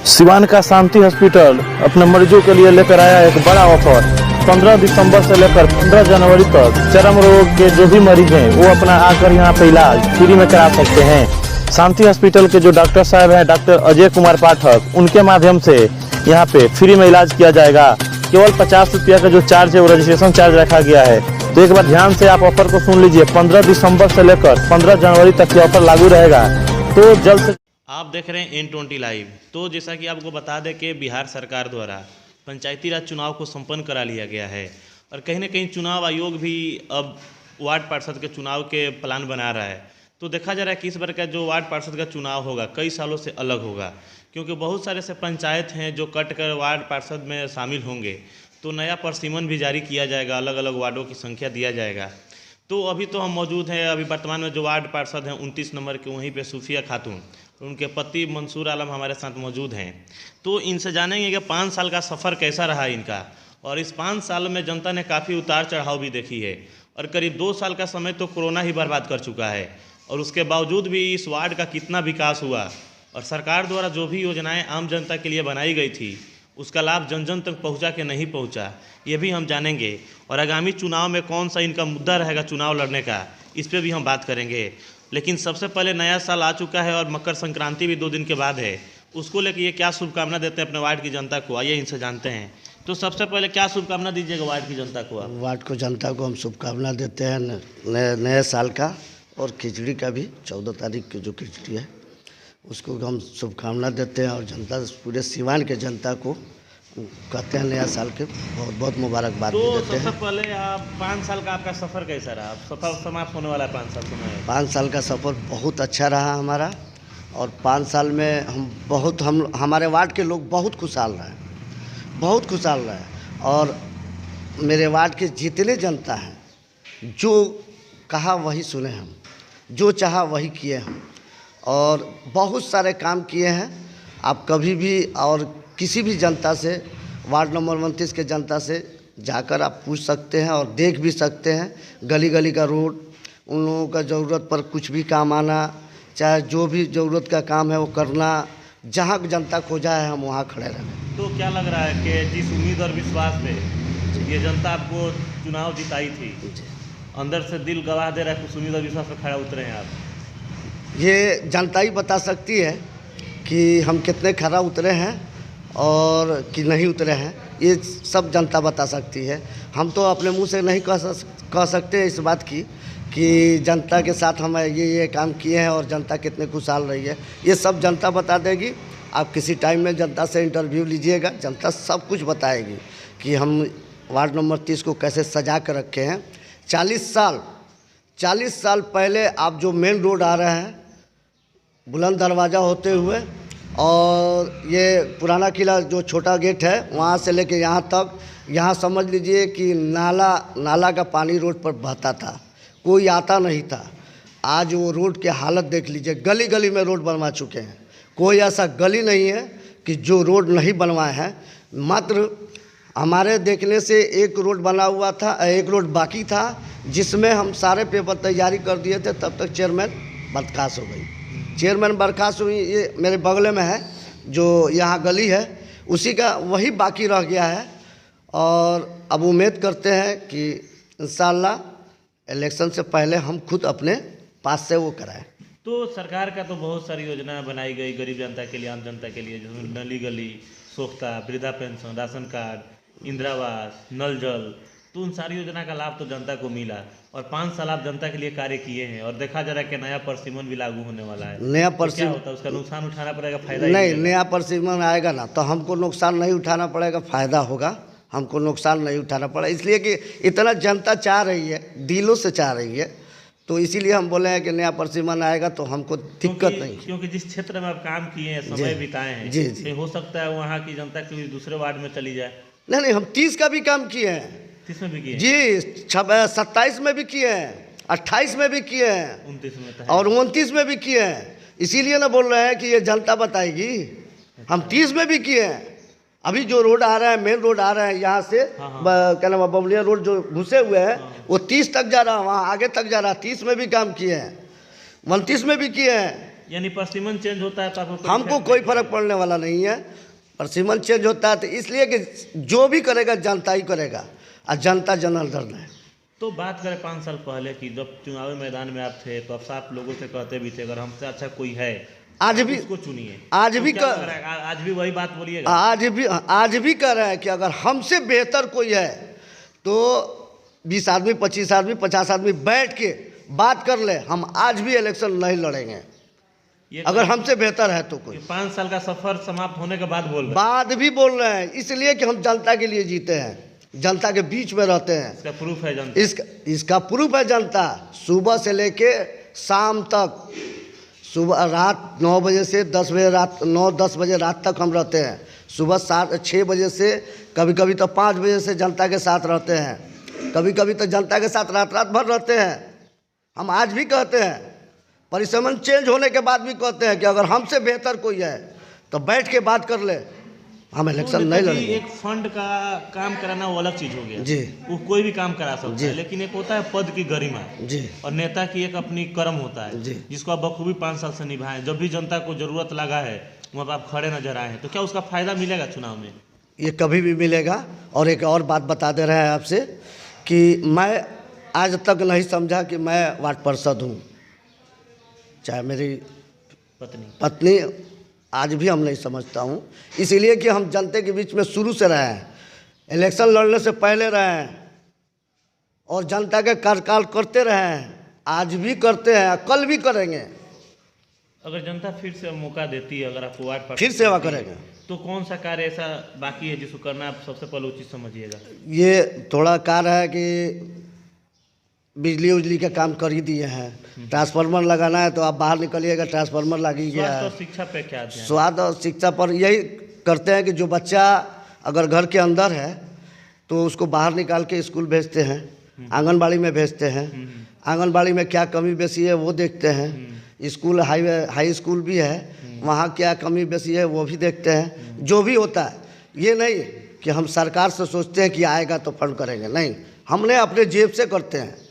सिवान का शांति हॉस्पिटल अपने मरीजों के लिए लेकर आया एक बड़ा ऑफर। 15 दिसंबर से लेकर 15 जनवरी तक चर्म रोग के जो भी मरीज हैं वो अपना आकर यहाँ पे इलाज फ्री में करा सकते हैं। शांति हॉस्पिटल के जो डॉक्टर साहब हैं, डॉक्टर अजय कुमार पाठक, उनके माध्यम से यहाँ पे फ्री में इलाज किया जाएगा। केवल 50 रुपया का जो चार्ज है वो रजिस्ट्रेशन चार्ज रखा गया है। तो एक बार ध्यान से आप ऑफर को सुन लीजिए। 15 दिसंबर से लेकर 15 जनवरी तक ये ऑफर लागू रहेगा। तो जल्द से आप देख रहे हैं N20 लाइव। तो जैसा कि आपको बता दें कि बिहार सरकार द्वारा पंचायती राज चुनाव को संपन्न करा लिया गया है और कहीं ना कहीं चुनाव आयोग भी अब वार्ड पार्षद के चुनाव के प्लान बना रहा है। तो देखा जा रहा है कि इस बार का जो वार्ड पार्षद का चुनाव होगा कई सालों से अलग होगा, क्योंकि बहुत सारे ऐसे पंचायत हैं जो कट कर वार्ड पार्षद में शामिल होंगे। तो नया प्रसिमन भी जारी किया जाएगा, अलग अलग वार्डों की संख्या दिया जाएगा। तो अभी तो हम मौजूद हैं, अभी वर्तमान में जो वार्ड पार्षद हैं 29 नंबर के, वहीं पे सूफिया खातून, उनके पति मंसूर आलम हमारे साथ मौजूद हैं। तो इनसे जानेंगे कि 5 साल का सफ़र कैसा रहा इनका, और इस 5 साल में जनता ने काफ़ी उतार चढ़ाव भी देखी है और करीब 2 साल का समय तो कोरोना ही बर्बाद कर चुका है। और उसके बावजूद भी इस वार्ड का कितना विकास हुआ और सरकार द्वारा जो भी योजनाएं आम जनता के लिए बनाई गई थी उसका लाभ जन जन तक पहुंचा कि नहीं पहुंचा, ये भी हम जानेंगे। और आगामी चुनाव में कौन सा इनका मुद्दा रहेगा चुनाव लड़ने का, इस पर भी हम बात करेंगे। लेकिन सबसे पहले नया साल आ चुका है और मकर संक्रांति भी 2 दिन के बाद है, उसको लेकर ये क्या शुभकामना देते हैं अपने वार्ड की जनता को, आइए इनसे जानते हैं। तो सबसे पहले क्या शुभकामना दीजिएगा वार्ड की जनता को आप? वार्ड को जनता को हम शुभकामना देते हैं नए साल का, और खिचड़ी का भी 14 तारीख की जो खिचड़ी है उसको हम शुभकामना देते हैं। और जनता, पूरे सिवान के जनता को कहते हैं नया साल के बहुत बहुत मुबारकबाद तो भी देते सबसे हैं। पहले आप 5 साल का आपका सफ़र कैसा रहा? सफ़र समाप्त होने वाला है 5 साल समय। 5 साल का सफ़र बहुत अच्छा रहा हमारा, और 5 साल में हम हमारे वार्ड के लोग बहुत खुशहाल रहे, बहुत खुशहाल रहे। और मेरे वार्ड के जितने जनता हैं, जो कहा वही सुने हम, जो चाहा वही किए हम, और बहुत सारे काम किए हैं। आप कभी भी और किसी भी जनता से, वार्ड नंबर 29 के जनता से जाकर आप पूछ सकते हैं और देख भी सकते हैं। गली गली का रोड, उन लोगों का ज़रूरत पर कुछ भी काम आना, चाहे जो भी ज़रूरत का काम है वो करना, जहाँ जनता खोजा है हम वहाँ खड़े रहें। तो क्या लग रहा है कि जिस उम्मीद और विश्वास पे ये जनता आपको चुनाव जिताई थी, अंदर से दिल गवाह दे रहा है, कुछ उम्मीद और विश्वास पे खड़ा उतरे हैं आप? ये जनता ही बता सकती है कि हम कितने खरा उतरे हैं और कि नहीं उतरे हैं, ये सब जनता बता सकती है। हम तो अपने मुंह से नहीं कह सकते इस बात की कि जनता के साथ हम ये काम किए हैं और जनता कितने खुशहाल रही है। ये सब जनता बता देगी। आप किसी टाइम में जनता से इंटरव्यू लीजिएगा, जनता सब कुछ बताएगी कि हम वार्ड नंबर 30 को कैसे सजा कर रखे हैं। 40 साल पहले आप जो मेन रोड आ रहे हैं बुलंद दरवाज़ा होते हुए, और ये पुराना किला जो छोटा गेट है वहाँ से लेके यहाँ तक, यहाँ समझ लीजिए कि नाला का पानी रोड पर बहता था, कोई आता नहीं था। आज वो रोड की हालत देख लीजिए, गली गली में रोड बनवा चुके हैं। कोई ऐसा गली नहीं है कि जो रोड नहीं बनवाए हैं। मात्र हमारे देखने से एक रोड बना हुआ था, एक रोड बाकी था, जिसमें हम सारे पेपर तैयारी कर दिए थे। तब तक चेयरमैन बर्खास्त हो गई। चेयरमैन बर्खास्त हुई, ये मेरे बगल में है जो यहाँ गली है, उसी का वही बाकी रह गया है। और अब उम्मीद करते हैं कि इंशाल्लाह इलेक्शन से पहले हम खुद अपने पास से वो कराएं। तो सरकार का तो बहुत सारी योजना बनाई गई गरीब जनता के लिए, आम जनता के लिए, जिसमें नली गली, सोख्ता, वृद्धा पेंशन, राशन कार्ड, इंदिरावास, नल जल, तो उन सारी योजना का लाभ तो जनता को मिला। और 5 साल आप जनता के लिए कार्य किए हैं और देखा जा रहा है कि नया प्रसिमन भी लागू होने वाला है। नया तो क्या प्रसिमन होता है, उसका नुकसान उठाना पड़ेगा, फायदा नहीं, नया प्रसिमन आएगा ना तो हमको नुकसान नहीं उठाना पड़ेगा, फ़ायदा होगा। हमको नुकसान नहीं उठाना पड़ा, इसलिए कि इतना जनता चाह रही है, दिलों से चाह रही है। तो इसीलिए हम बोले हैं कि नया प्रसिमन आएगा तो हमको दिक्कत नहीं। क्योंकि जिस क्षेत्र में आप काम किए हैं, समय बिताए हैं, जी। तो हो सकता है वहाँ की जनता किसी दूसरे वार्ड में चली जाए। नहीं, हम 30 का भी काम किए हैं। 30 में भी किए जी, 27 में भी किए हैं, 28 में भी किए हैं, 29 में और 29 में भी किए हैं। इसीलिए ना बोल रहे हैं कि ये जनता बताएगी। हम 30 में भी किए हैं। अभी जो रोड आ रहा है, मेन रोड आ रहा है यहाँ से, क्या नाम है, बबलिया रोड जो घुसे हुए हैं, वो 30 तक जा रहा है, वहाँ आगे तक जा रहा है। 30 में भी काम किए हैं, 29 में भी किए हैं, यानी परसिमन चेंज होता है तो आपको कोई हमको effect कोई नहीं फर्क पड़ने वाला नहीं है। परसिमन चेंज होता है तो इसलिए कि जो भी करेगा जनता ही करेगा, और जनता जनार्दन है। तो बात करें 5 साल पहले की, जब चुनावी मैदान में आप थे तो अब साफ लोगों से कहते भी थे अगर हमसे अच्छा कोई है आज भी उसको चुनिए। आज तो भी क्या लग रहा है, आज भी वही बात बोलिएगा? आज भी कह रहे हैं कि अगर हमसे बेहतर कोई है तो 20 आदमी 25 आदमी 50 आदमी बैठ के बात कर ले, हम आज भी इलेक्शन नहीं लड़ेंगे अगर हमसे बेहतर है तो कोई। 5 साल का सफर समाप्त होने के बाद बोल रहे हैं। बाद भी बोल रहे हैं इसलिए कि हम जनता के लिए जीते हैं, जनता के बीच में रहते हैं। इसका प्रूफ है जनता। इसका प्रूफ है जनता। सुबह से लेके शाम तक, सुबह रात 9 बजे से 10 बजे, रात 9-10 बजे रात तक हम रहते हैं। सुबह 6 बजे से कभी कभी तो 5 बजे से जनता के साथ रहते हैं, कभी कभी तो जनता के साथ रात रात भर रहते हैं। हम आज भी कहते हैं, परिसमन चेंज होने के बाद भी कहते हैं कि अगर हमसे बेहतर कोई है तो बैठ के बात कर ले, हम इलेक्शन नहीं लड़ेंगे। एक फंड का काम कराना वो अलग चीज हो गया जी, वो कोई भी काम करा सकता है, लेकिन एक होता है पद की गरिमा जी, और नेता की एक अपनी कर्म होता है जी, जिसको आप बखूबी 5 साल से निभाएं। जब भी जनता को जरूरत लगा है वहाँ पर आप खड़े नजर आए हैं, तो क्या उसका फायदा मिलेगा चुनाव में? ये कभी भी मिलेगा। और एक और बात बता दे रहे हैं आपसे कि मैं आज तक नहीं समझा कि मैं वार्ड पार्षद हूँ, चाहे मेरी पत्नी, आज भी हम नहीं समझता हूँ। इसीलिए कि हम जनता के बीच में शुरू से रहे हैं, इलेक्शन लड़ने से पहले रहे हैं और जनता के कार्यकाल करते रहे हैं, आज भी करते हैं, कल भी करेंगे। अगर जनता फिर से मौका देती है, अगर आपको वार्ड पार्षद फिर सेवा करेंगे, तो कौन सा कार्य ऐसा बाकी है जिसको करना आप सबसे पहले उचित समझिएगा? ये थोड़ा कार्य है कि बिजली उजली का काम कर ही दिए हैं। ट्रांसफार्मर लगाना है तो आप बाहर निकलिएगा, ट्रांसफार्मर लग ही गया स्वास्थ्य है। और शिक्षा पे क्या ध्यान? स्वास्थ्य और शिक्षा पर यही करते हैं कि जो बच्चा अगर घर के अंदर है तो उसको बाहर निकाल के स्कूल भेजते हैं, आंगनबाड़ी में भेजते हैं। आंगनबाड़ी में क्या कमी बेसी है वो देखते हैं। स्कूल हाई स्कूल भी है, वहाँ क्या कमी बेसी है वो भी देखते हैं। जो भी होता है, ये नहीं कि हम सरकार से सोचते हैं कि आएगा तो फंड करेंगे, नहीं, हमने अपने जेब से करते हैं।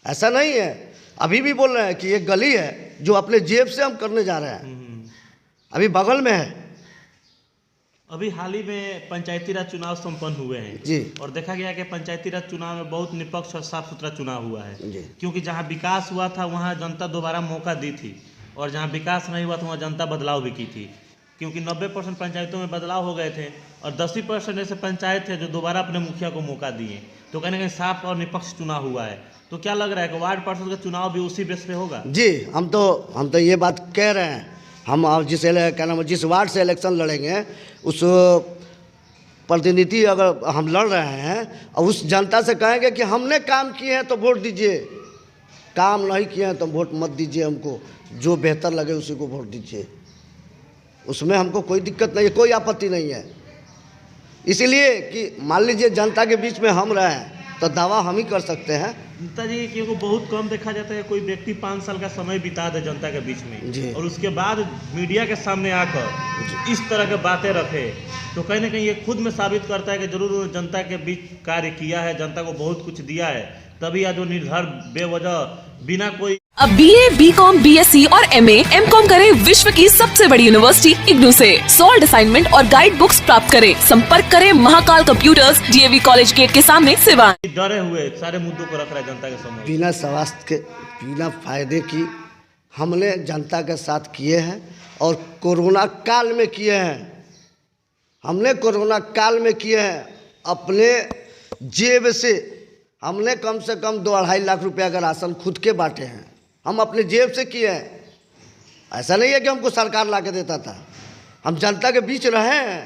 ऐसा नहीं है, अभी भी बोल रहे हैं कि एक गली है जो अपने जेब से हम करने जा रहे हैं, अभी बगल में है। अभी हाल ही में पंचायती राज चुनाव संपन्न हुए हैं जी, और देखा गया कि पंचायती राज चुनाव में बहुत निष्पक्ष और साफ सुथरा चुनाव हुआ है जी, क्योंकि जहां विकास हुआ था वहां जनता दोबारा मौका दी थी और जहां विकास नहीं हुआ था वहां जनता बदलाव भी की थी, क्योंकि 90% पंचायतों में बदलाव हो गए थे और 10% ऐसे पंचायत थे जो दोबारा अपने मुखिया को मौका दिए। तो कहीं ना कहीं साफ और निष्पक्ष चुनाव हुआ है। तो क्या लग रहा है कि वार्ड पार्षद का चुनाव भी उसी बेस पे होगा? जी, हम तो ये बात कह रहे हैं। हम जिस वार्ड से इलेक्शन लड़ेंगे उस प्रतिनिधि अगर हम लड़ रहे हैं और उस जनता से कहेंगे कि हमने काम किए हैं तो वोट दीजिए, काम नहीं किए हैं तो वोट मत दीजिए, हमको जो बेहतर लगे उसी को वोट दीजिए। उसमें हमको कोई दिक्कत नहीं है, कोई आपत्ति नहीं है। इसीलिए कि मान लीजिए जनता के बीच में हम रहे हैं तो दावा हम ही कर सकते हैं। नेताजी, क्योंकि बहुत कम देखा जाता है कोई व्यक्ति 5 साल का समय बिता दे जनता के बीच में और उसके बाद मीडिया के सामने आकर इस तरह की बातें रखे, तो कहीं ना कहीं ये खुद में साबित करता है कि जरूर जनता के बीच कार्य किया है, जनता को बहुत कुछ दिया है, तभी आज वो निर्धर बेवजह बिना कोई। अब BA, BCom, BSc और MA, MCom करें विश्व की सबसे बड़ी यूनिवर्सिटी इग्नू से। सॉल्ड असाइनमेंट और गाइड बुक्स प्राप्त करें। संपर्क करें Mahakal computers, DAV college gate के सामने, सिवान। डरे हुए सारे मुद्दों को रख रहा है जनता के सामने, बिना स्वास्थ्य के, बिना फायदे की हमने जनता के साथ किए हैं और कोरोना काल में किए हैं। हमने कोरोना काल में किए हैं अपने जेब से। हमने कम से कम 2-2.5 लाख रुपया का राशन खुद के बांटे हैं, हम अपने जेब से किए हैं। ऐसा नहीं है कि हमको सरकार ला के देता था, हम जनता के बीच रहे हैं,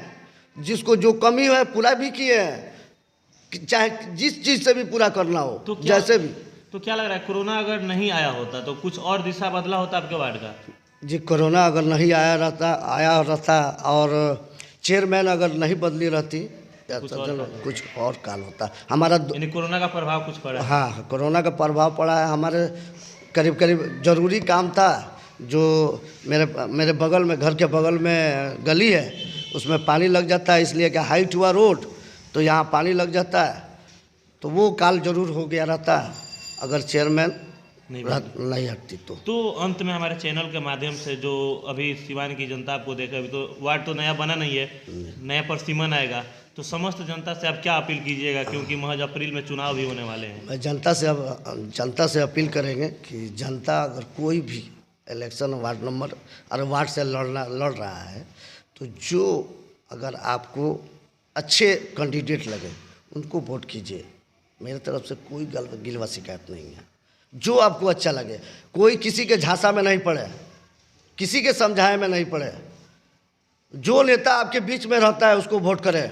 जिसको जो कमी है पूरा भी किए हैं, चाहे जिस चीज़ से भी पूरा करना हो, तो जैसे भी। तो क्या लग रहा है, कोरोना अगर नहीं आया होता तो कुछ और दिशा बदला होता आपके वार्ड का? जी, कोरोना अगर नहीं आया रहता और चेयरमैन अगर नहीं बदली रहती कुछ और काल होता हमारा। यानी कोरोना का प्रभाव कुछ पड़ा है? हाँ, कोरोना का प्रभाव पड़ा है। हमारे करीब जरूरी काम था जो मेरे बगल में, घर के बगल में गली है, उसमें पानी लग जाता है, इसलिए कि हाइट हुआ रोड तो यहाँ पानी लग जाता है, तो वो काल जरूर हो गया रहता अगर चेयरमैन नहीं हटती। तो अंत में हमारे चैनल के माध्यम से जो अभी सिवान की जनता आपको देखे, अभी तो वार्ड तो नया बना नहीं है, नया परसिमन आएगा, तो समस्त जनता से आप क्या अपील कीजिएगा, क्योंकि महज अप्रैल में चुनाव भी होने वाले हैं। जनता से अपील करेंगे कि जनता अगर कोई भी इलेक्शन वार्ड से लड़ रहा है, तो जो अगर आपको अच्छे कैंडिडेट लगे उनको वोट कीजिए। मेरी तरफ से कोई गिलवा शिकायत नहीं है। जो आपको अच्छा लगे, कोई किसी के झांसा में नहीं पड़े, किसी के समझाए में नहीं पड़े। जो नेता आपके बीच में रहता है उसको वोट करें,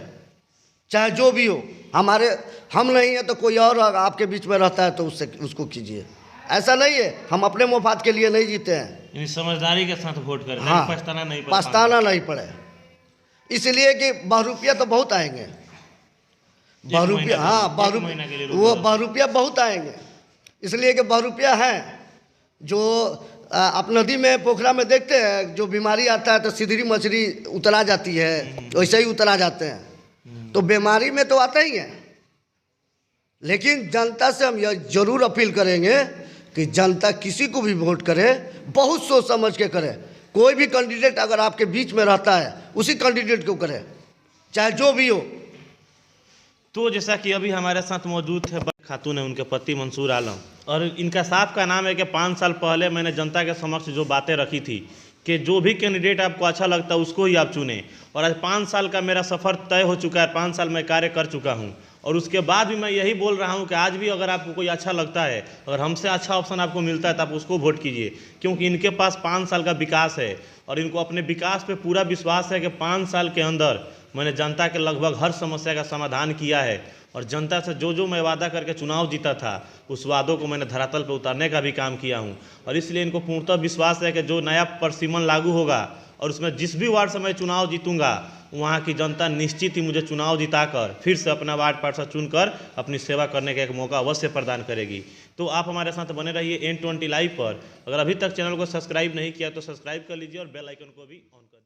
चाहे जो भी हो। हम नहीं है तो कोई और आपके बीच में रहता है तो उसको कीजिए। ऐसा नहीं है हम अपने मुफाद के लिए नहीं जीते हैं। समझदारी के साथ वोट करें, हाँ, पछताना नहीं पड़े। इसलिए कि बहुरूपिया तो बहुत आएंगे, बहुरूपिया, हाँ बहुरूपिया बहुत आएंगे। इसलिए कि बहुरूपिया हैं जो आप नदी में पोखरा में देखते हैं, जो बीमारी आता है तो सिधरी मछली उतरा जाती है, वैसे ही उतरा जाते हैं। तो बीमारी में तो आते ही हैं, लेकिन जनता से हम यह जरूर अपील करेंगे कि जनता किसी को भी वोट करे, बहुत सोच समझ के करे। कोई भी कैंडिडेट अगर आपके बीच में रहता है उसी कैंडिडेट को करे, चाहे जो भी हो। तो जैसा कि अभी हमारे साथ मौजूद थे खातून है, उनके पति मंसूर आलम, और इनका साफ का नाम है कि 5 साल पहले मैंने जनता के समक्ष जो बातें रखी थी कि जो भी कैंडिडेट आपको अच्छा लगता है उसको ही आप चुनें, और आज 5 साल का मेरा सफ़र तय हो चुका है। 5 साल मैं कार्य कर चुका हूं, और उसके बाद भी मैं यही बोल रहा हूं कि आज भी अगर आपको कोई अच्छा लगता है, अगर हमसे अच्छा ऑप्शन आपको मिलता है तो आप उसको वोट कीजिए, क्योंकि इनके पास 5 साल का विकास है और इनको अपने विकास पे पूरा विश्वास है कि 5 साल के अंदर मैंने जनता के लगभग हर समस्या का समाधान किया है, और जनता से जो मैं वादा करके चुनाव जीता था उस वादों को मैंने धरातल पर उतारने का भी काम किया हूं। और इसलिए इनको पूर्णतः विश्वास है कि जो नया परसिमन लागू होगा और उसमें जिस भी वार्ड से मैं चुनाव जीतूंगा, वहाँ की जनता निश्चित ही मुझे चुनाव जिताकर फिर से अपना वार्ड पार्षद चुनकर अपनी सेवा करने का एक मौका अवश्य प्रदान करेगी। तो आप हमारे साथ बने रहिए N20 लाइव पर। अगर अभी तक चैनल को सब्सक्राइब नहीं किया तो सब्सक्राइब कर लीजिए और बेल आइकन को भी ऑन कर